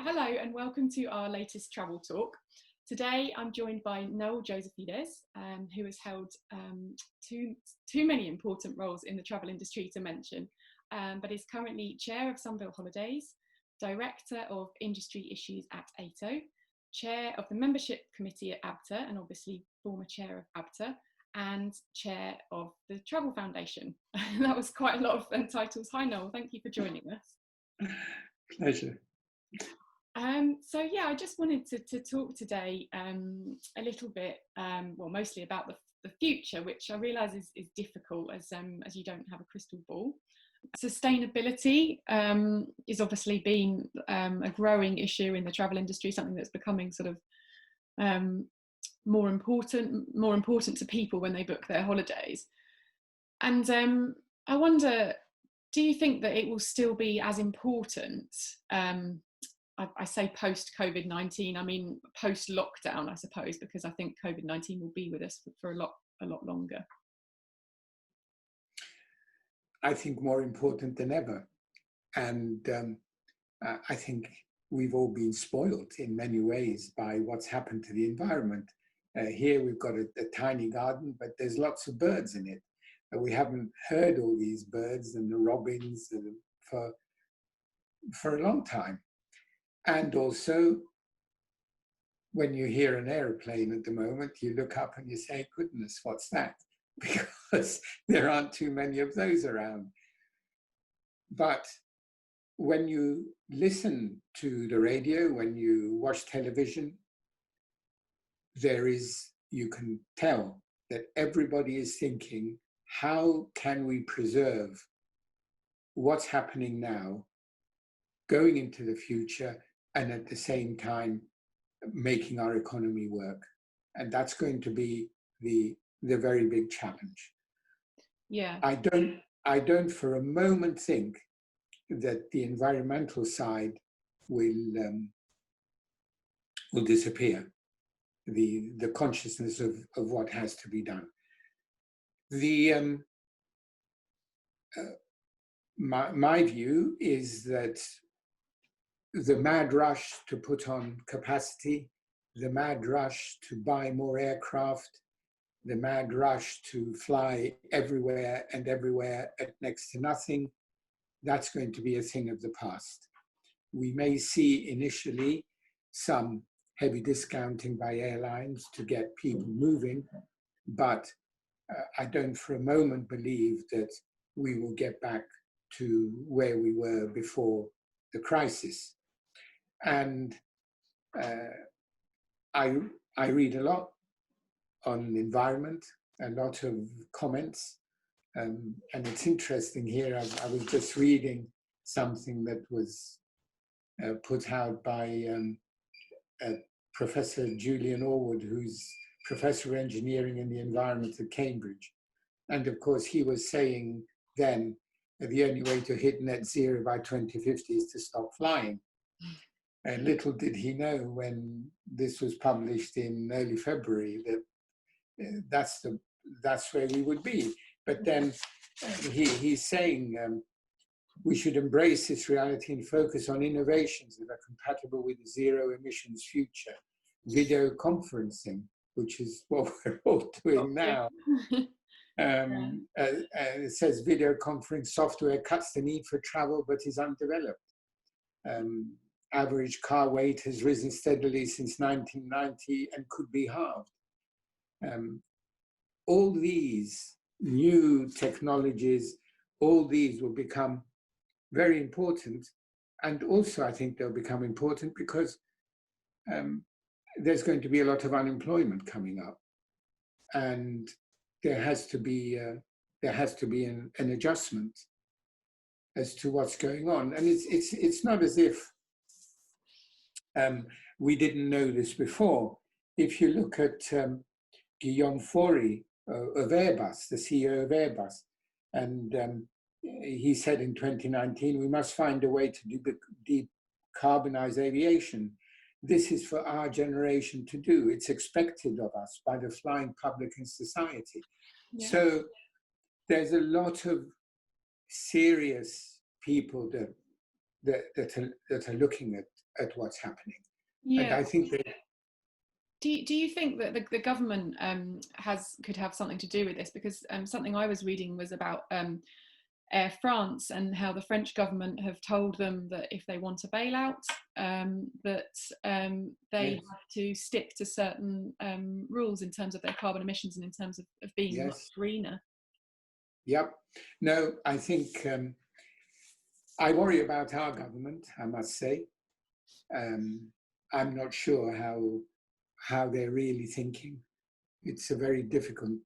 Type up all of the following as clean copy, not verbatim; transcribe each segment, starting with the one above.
Hello and welcome to our latest travel talk. Today I'm joined by Noel Josephides, who has held too many important roles in the travel industry to mention, but is currently Chair of Sunvil Holidays, Director of Industry Issues at AITO, Chair of the Membership Committee at ABTA, and obviously former Chair of ABTA, and Chair of the Travel Foundation. That was quite a lot of titles. Hi Noel, thank you for joining us. Pleasure. So yeah, I just wanted to talk today a little bit, well, mostly about the future, which I realise is difficult as you don't have a crystal ball. Sustainability is obviously been a growing issue in the travel industry, something that's becoming sort of more important to people when they book their holidays. And I wonder, do you think that it will still be as important? I say post-COVID-19, I mean post-lockdown, I suppose, because I think COVID-19 will be with us for a lot longer. I think more important than ever. And I think we've all been spoiled in many ways by what's happened to the environment. Here we've got a tiny garden, but there's lots of birds in it. We haven't heard all these birds and the robins for a long time. And also, when you hear an aeroplane at the moment, you look up and you say, goodness, what's that? Because there aren't too many of those around. But when you listen to the radio, when you watch television, you can tell that everybody is thinking, how can we preserve what's happening now, going into the future, and at the same time making our economy work? And that's going to be the very big challenge. Yeah. I don't for a moment think that the environmental side will disappear, the consciousness of what has to be done. My view is that the mad rush to put on capacity, the mad rush to buy more aircraft, the mad rush to fly everywhere and everywhere at next to nothing, that's going to be a thing of the past. We may see initially some heavy discounting by airlines to get people moving, but I don't for a moment believe that we will get back to where we were before the crisis. And I read a lot on the environment, a lot of comments, and it's interesting here. I was just reading something that was put out by Professor Julian Orwood, who's Professor of Engineering and the Environment at Cambridge. And of course, he was saying then that the only way to hit net zero by 2050 is to stop flying. And little did he know when this was published in early February that that's where we would be. But then he's saying we should embrace this reality and focus on innovations that are compatible with a zero emissions future. Video conferencing, which is what we're all doing now. It says video conferencing software cuts the need for travel but is undeveloped. Average car weight has risen steadily since 1990 and could be halved. All these new technologies, all these will become very important. And also I think they'll become important because there's going to be a lot of unemployment coming up. And there has to be an adjustment as to what's going on. And it's not as if we didn't know this before. If you look at Guillaume Faury of Airbus, the CEO of Airbus, and he said in 2019, we must find a way to decarbonize aviation. This is for our generation to do. It's expected of us by the flying public and society. Yeah. So there's a lot of serious people that are looking at at what's happening. And Yeah. I think that Do you think that the government could have something to do with this? Because something I was reading was about Air France and how the French government have told them that if they want a bailout, they yes, have to stick to certain rules in terms of their carbon emissions and in terms of being much yes, greener. yep. No, I think I worry about our government, I must say. I'm not sure how they're really thinking. It's a very difficult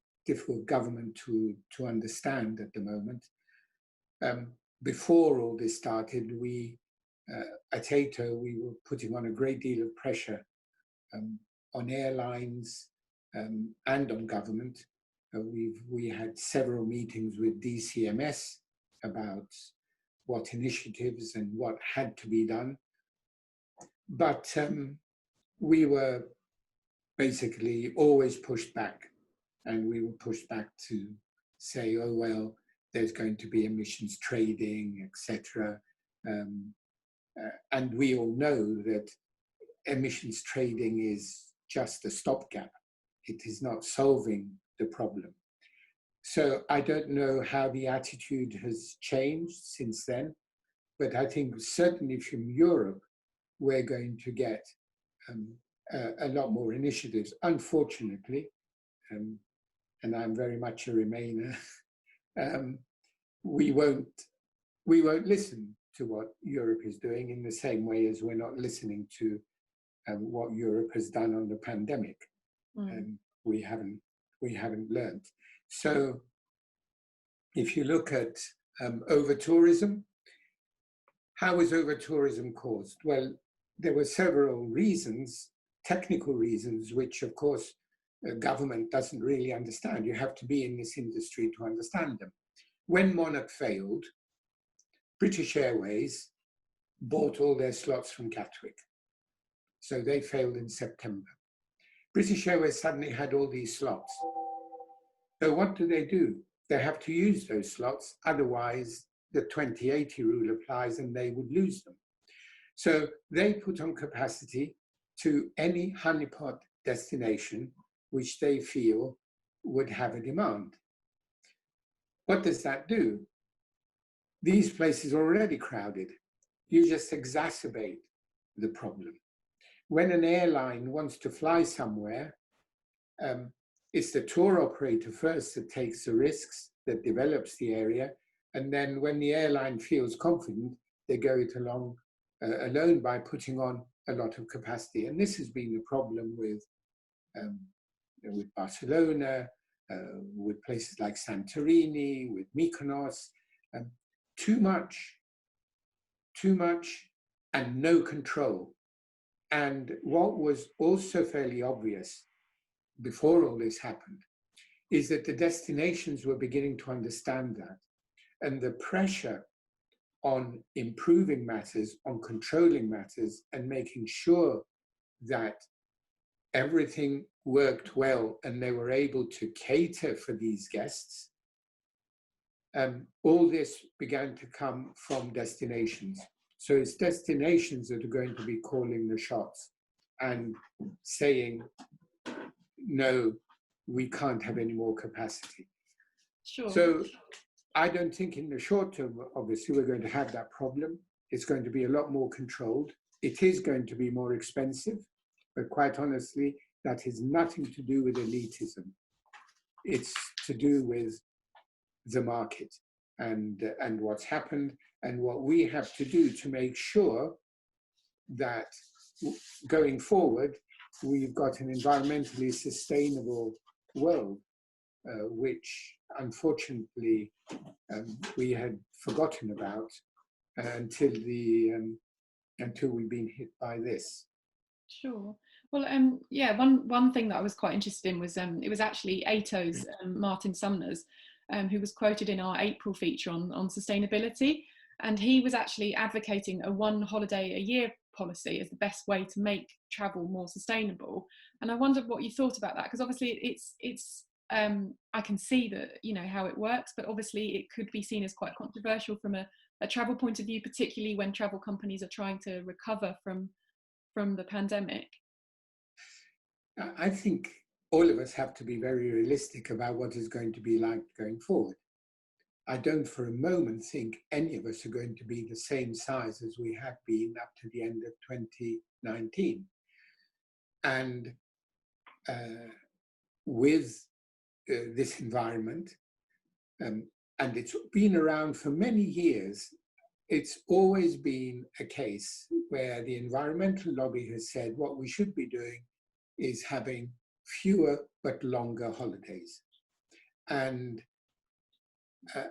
government to understand at the moment. Before all this started, we at AITO we were putting on a great deal of pressure on airlines and on government. We had several meetings with DCMS about what initiatives and what had to be done. But we were basically always pushed back, and we were pushed back to say, oh, well, there's going to be emissions trading, etc. And we all know that emissions trading is just a stopgap. It is not solving the problem. So I don't know how the attitude has changed since then, but I think certainly from Europe, we're going to get a lot more initiatives. Unfortunately, and I'm very much a Remainer, we won't listen to what Europe is doing in the same way as we're not listening to what Europe has done on the pandemic. And we haven't learned. So if you look at over-tourism, how is over-tourism caused? Well, there were several reasons, technical reasons, which of course government doesn't really understand. You have to be in this industry to understand them. When Monarch failed, British Airways bought all their slots from Gatwick. So they failed in September. British Airways suddenly had all these slots. So what do? They have to use those slots, otherwise the 2080 rule applies and they would lose them. So they put on capacity to any honeypot destination which they feel would have a demand. What does that do? These places are already crowded. You just exacerbate the problem. When an airline wants to fly somewhere, it's the tour operator first that takes the risks, that develops the area, and then when the airline feels confident, they go it along alone by putting on a lot of capacity. And this has been the problem with Barcelona, with places like Santorini, with Mykonos. Too much, and no control. And what was also fairly obvious before all this happened is that the destinations were beginning to understand that. And the pressure on improving matters, on controlling matters, and making sure that everything worked well and they were able to cater for these guests, all this began to come from destinations. So it's destinations that are going to be calling the shots and saying, no, we can't have any more capacity. Sure. So I don't think in the short term, obviously, we're going to have that problem. It's going to be a lot more controlled. It is going to be more expensive, but quite honestly, that has nothing to do with elitism. It's to do with the market and what's happened and what we have to do to make sure that going forward, we've got an environmentally sustainable world, which unfortunately we had forgotten about until we've been hit by this. Sure. Well, yeah, one thing that I was quite interested in was it was actually AITO's Martin Sumner's, who was quoted in our April feature on sustainability, and he was actually advocating a 1 holiday a year policy as the best way to make travel more sustainable. And I wondered what you thought about that, because obviously it's I can see that, you know, how it works, but obviously it could be seen as quite controversial from a travel point of view, particularly when travel companies are trying to recover from from the pandemic? I think all of us have to be very realistic about what it's going to be like going forward. I don't for a moment think any of us are going to be the same size as we have been up to the end of 2019. And with this environment, and it's been around for many years, it's always been a case where the environmental lobby has said what we should be doing is having fewer but longer holidays. And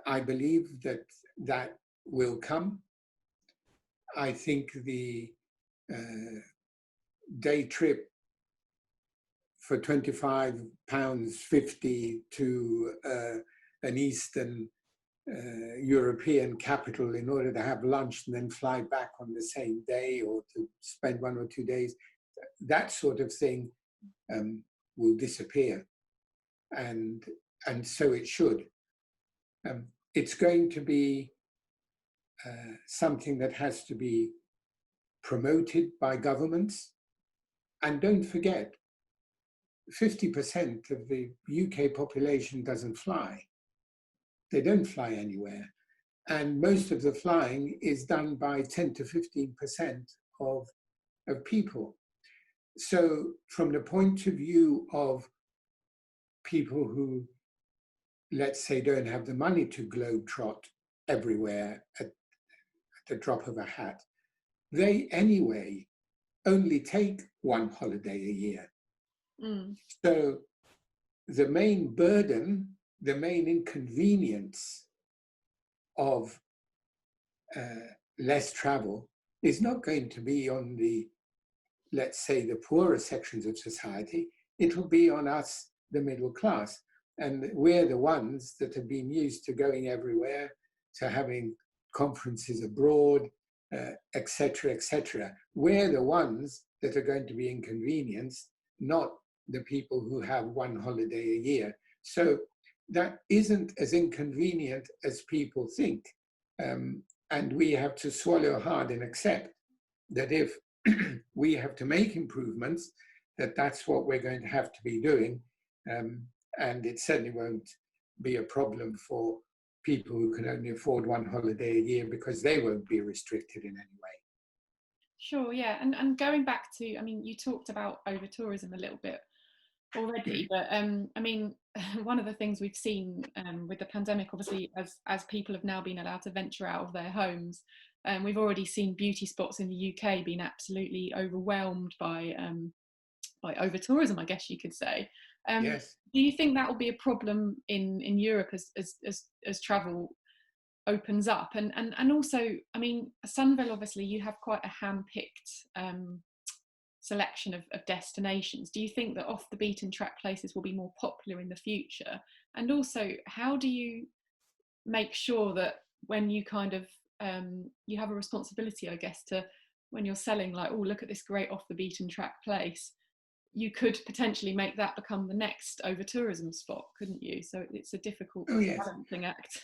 I believe that that will come. I think the day trip for £25.50 to an Eastern European capital in order to have lunch and then fly back on the same day, or to spend 1 or 2 days, that sort of thing will disappear. And so it should. It's going to be something that has to be promoted by governments. And don't forget, 50% of the UK population doesn't fly. They don't fly anywhere. And most of the flying is done by 10 to 15% of people. So from the point of view of people who, let's say, don't have the money to globetrot everywhere at the drop of a hat, they anyway only take one holiday a year. So the main burden, the main inconvenience of less travel is not going to be on the, let's say, the poorer sections of society. It will be on us, the middle class. And we're the ones that have been used to going everywhere, to having conferences abroad, etc., etc. We're the ones that are going to be inconvenienced, not the people who have one holiday a year. So that isn't as inconvenient as people think. And we have to swallow hard and accept that if we have to make improvements, that's what we're going to have to be doing. And it certainly won't be a problem for people who can only afford one holiday a year, because they won't be restricted in any way. Sure, yeah. And going back to, I mean, you talked about over-tourism a little bit already, but I mean, one of the things we've seen with the pandemic, obviously, as people have now been allowed to venture out of their homes, we've already seen beauty spots in the UK being absolutely overwhelmed by over-tourism, I guess you could say. Yes. Do you think that will be a problem in Europe as travel opens up? And also, I mean, Sunvil, obviously, you have quite a hand-picked selection of destinations. Do you think that off the beaten track places will be more popular in the future? And also, how do you make sure that when you kind of you have a responsibility, I guess, to when you're selling, like, oh, look at this great off the beaten track place, you could potentially make that become the next over-tourism spot, couldn't you? So it's a difficult balancing act.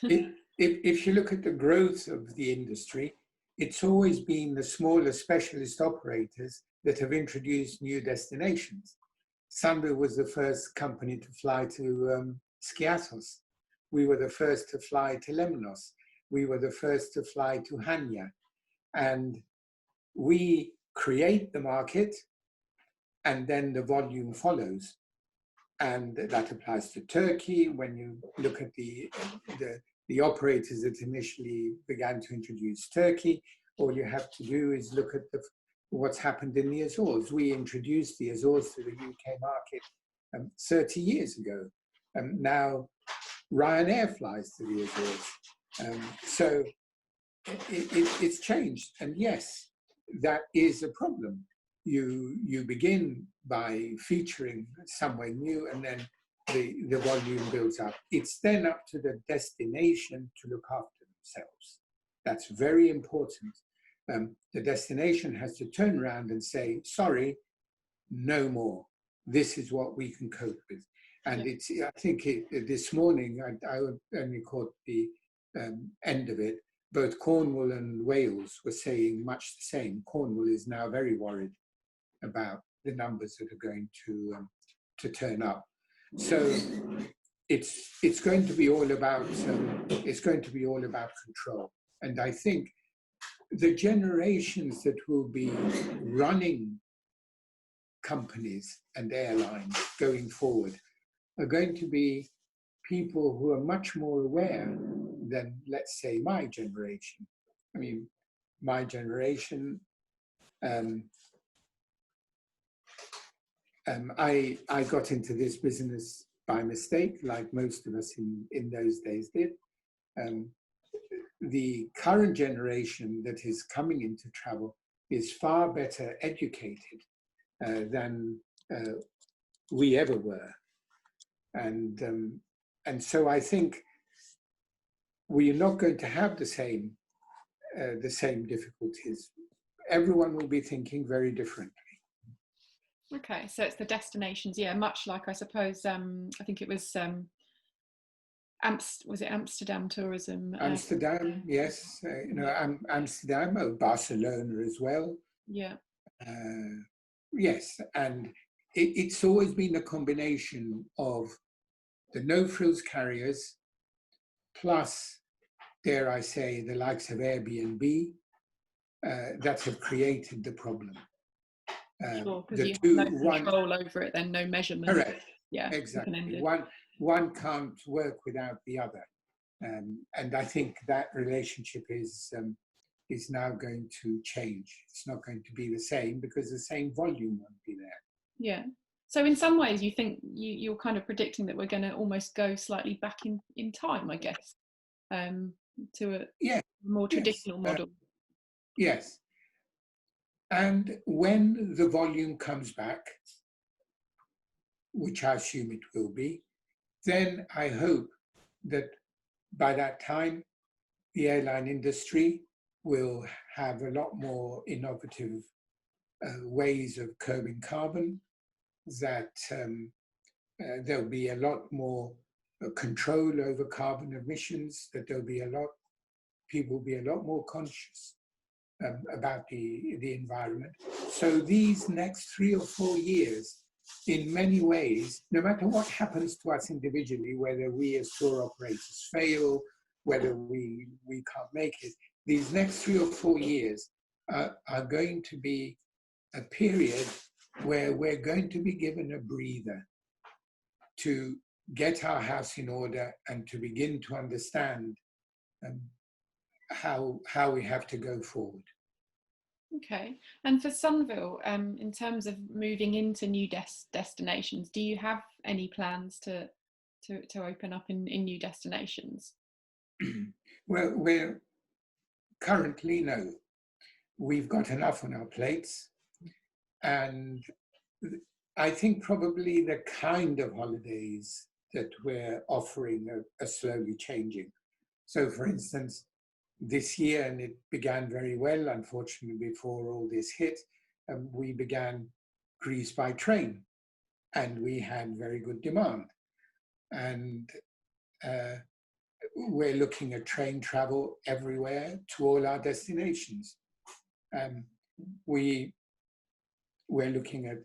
If you look at the growth of the industry, it's always been the smaller specialist operators that have introduced new destinations. Sunvil was the first company to fly to Skiathos. We were the first to fly to Lemnos. We were the first to fly to Hania. And we create the market, and then the volume follows. And that applies to Turkey. When you look at the operators that initially began to introduce Turkey, all you have to do is look at what's happened in the Azores. We introduced the Azores to the UK market 30 years ago. Now Ryanair flies to the Azores. So it's changed. And yes, that is a problem. You begin by featuring somewhere new, and then the volume builds up. It's then up to the destination to look after themselves. That's very important. The destination has to turn around and say, sorry, no more. This is what we can cope with. And I think this morning, I only caught the end of it. Both Cornwall and Wales were saying much the same. Cornwall is now very worried about the numbers that are going to turn up. So it's going to be all about control. And I think the generations that will be running companies and airlines going forward are going to be people who are much more aware than, let's say, my generation. I mean, my generation, I got into this business by mistake, like most of us in those days did. The current generation that is coming into travel is far better educated than we ever were. And so I think we are not going to have the same difficulties. Everyone will be thinking very differently. Okay, so it's the destinations, yeah, much like, I suppose, I think it was was it Amsterdam tourism? Amsterdam, yes, Amsterdam, Barcelona as well. Yeah. Yes, and it's always been a combination of the no-frills carriers plus, dare I say, the likes of Airbnb that have created the problem. Sure, because you have no control over it, then no measurement. Correct. Yeah, exactly. One can't work without the other, and I think that relationship is now going to change. It's not going to be the same because the same volume won't be there. Yeah. So in some ways, you think you're kind of predicting that we're going to almost go slightly back in time, I guess, to a more traditional model. Yes. And when the volume comes back, which I assume it will be, then I hope that by that time, the airline industry will have a lot more innovative ways of curbing carbon, that there'll be a lot more control over carbon emissions, that people will be a lot more conscious about the environment. So these next 3 or 4 years, in many ways, no matter what happens to us individually, whether we as tour operators fail, whether we can't make it, these next 3 or 4 years are going to be a period where we're going to be given a breather to get our house in order and to begin to understand how we have to go forward. Okay, and for Sunvil, in terms of moving into new destinations, do you have any plans to open up in new destinations? Well, we're currently, no. We've got enough on our plates, and I think probably the kind of holidays that we're offering are slowly changing. So, for instance, this year, and it began very well, unfortunately, before all this hit, we began Greece by train, and we had very good demand. And we're looking at train travel everywhere to all our destinations. We're looking at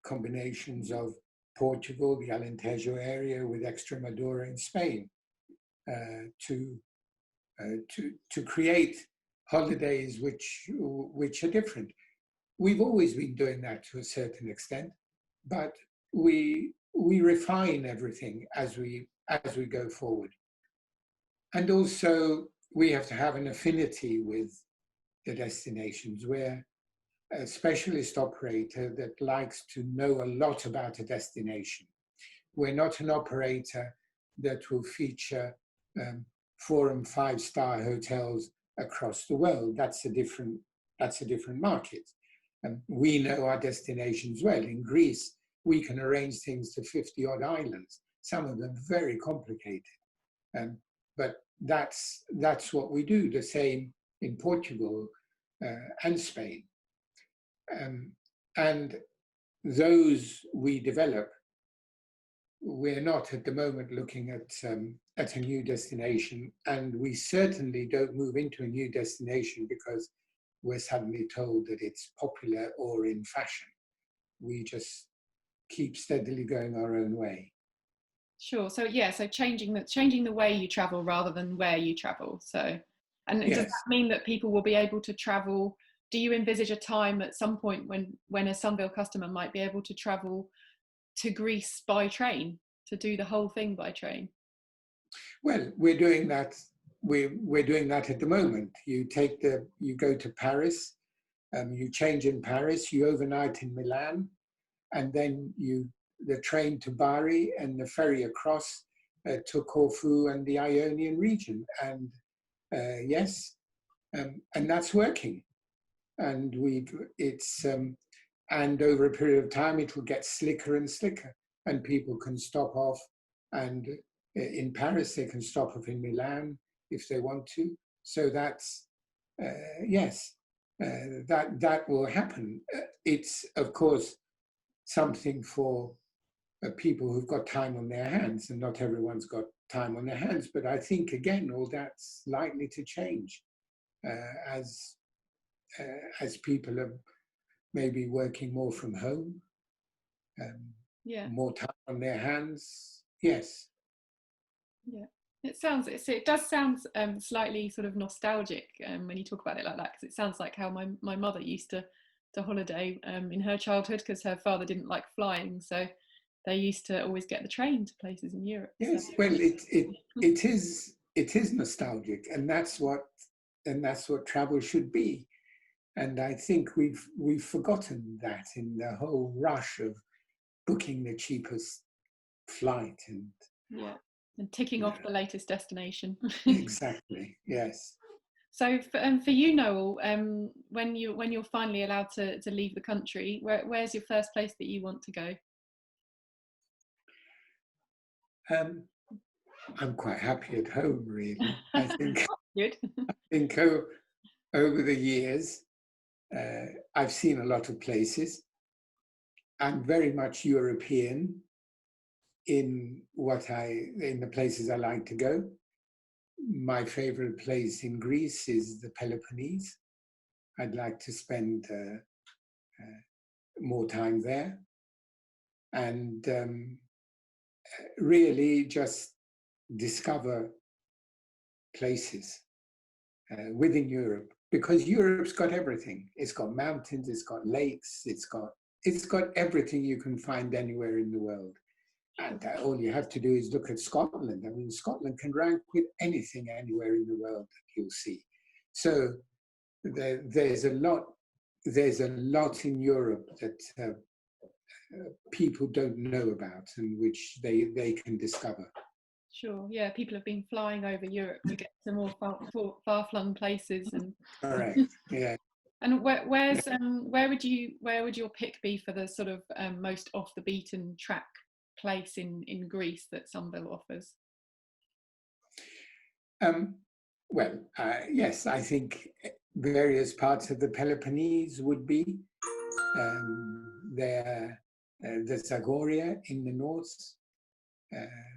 combinations of Portugal, the Alentejo area, with Extremadura in Spain, to create holidays which are different. We've always been doing that to a certain extent, but we refine everything as we go forward. And also we have to have an affinity with the destinations. We're a specialist operator that likes to know a lot about a destination. We're not an operator that will feature 4- and 5-star hotels across the world. That's a different market. And we know our destinations well. In Greece, we can arrange things to 50-odd islands, some of them very complicated. But that's what we do. The same in Portugal and Spain. And those we develop. We're not at the moment looking at a new destination, and we certainly don't move into a new destination because we're suddenly told that it's popular or in fashion. we just keep steadily going our own way. Sure. So yeah, so changing the way you travel rather than where you travel. So, and does Yes. that mean that people will be able to travel? Do you envisage a time at some point when a Sunvil customer might be able to travel to Greece by train, to do the whole thing by train? Well, we're doing that. We're doing that at the moment. You go to Paris, you change in Paris, you overnight in Milan, and then the train to Bari and the ferry across to Corfu and the Ionian region. And yes, and that's working. And and over a period of time, it will get slicker and slicker, and people can stop off. And in Paris, they can stop off in Milan if they want to. So that's yes, that will happen. It's of course something for people who've got time on their hands, and not everyone's got time on their hands. But I think again, all that's likely to change as people are maybe working more from home, more time on their hands. Yes. Yeah, it does sound slightly sort of nostalgic when you talk about it like that, because it sounds like how my mother used to holiday in her childhood, because her father didn't like flying, so they used to always get the train to places in Europe. Yes, So. well, it is nostalgic, and that's what travel should be. And I think we've forgotten that in the whole rush of booking the cheapest flight and ticking off the latest destination. Exactly. Yes. So for you, Noel, when you're finally allowed to leave the country, where's your first place that you want to go? I'm quite happy at home, really. I think Good. I think over the years, I've seen a lot of places. I'm very much European in the places I like to go. My favorite place in Greece is the Peloponnese. I'd like to spend more time there, and really just discover places within Europe, because Europe's got everything. It's got mountains, it's got lakes, it's got everything you can find anywhere in the world. And all you have to do is look at Scotland. I mean, Scotland can rank with anything anywhere in the world that you'll see. So there's a lot in Europe that people don't know about, and which they can discover. Sure. Yeah, people have been flying over Europe to get to more far-flung places, and Correct. Yeah. And where would your pick be for the sort of most off the beaten track place in Greece that Sunvil offers? Well, yes, I think various parts of the Peloponnese would be there. The Zagoria in the north.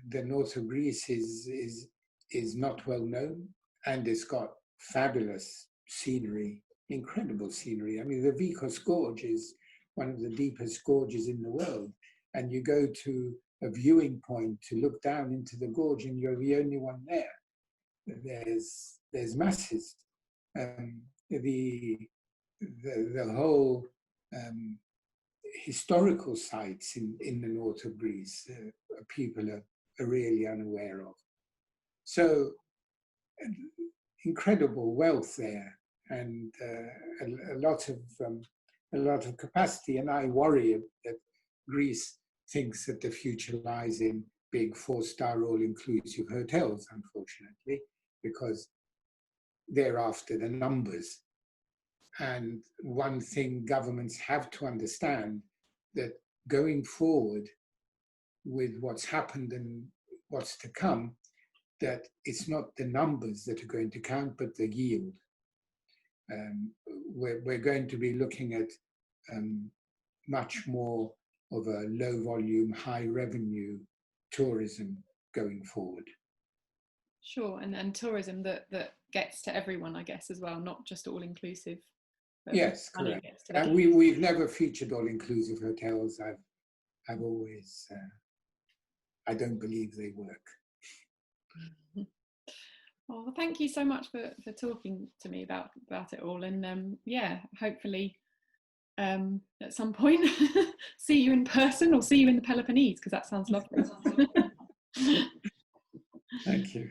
The north of Greece is not well known, and it's got fabulous scenery, incredible scenery. I mean, the Vikos Gorge is one of the deepest gorges in the world, and you go to a viewing point to look down into the gorge, and you're the only one there. There's masses. The whole historical sites in the north of Greece, people are really unaware of. So incredible wealth there, and a lot of capacity. And I worry that Greece thinks that the future lies in big 4-star all-inclusive hotels, unfortunately, because they're after the numbers. And one thing governments have to understand, that going forward with what's happened and what's to come, that it's not the numbers that are going to count, but the yield. We're going to be looking at much more of a low volume, high revenue tourism going forward. Sure, and tourism that gets to everyone, I guess, as well, not just all inclusive. Yes, money correct. gets to the And kids. we've never featured all-inclusive hotels. I've always, I don't believe they work. Well, thank you so much for talking to me about it all, and yeah, hopefully at some point see you in person or see you in the Peloponnese, because that sounds lovely. Thank you.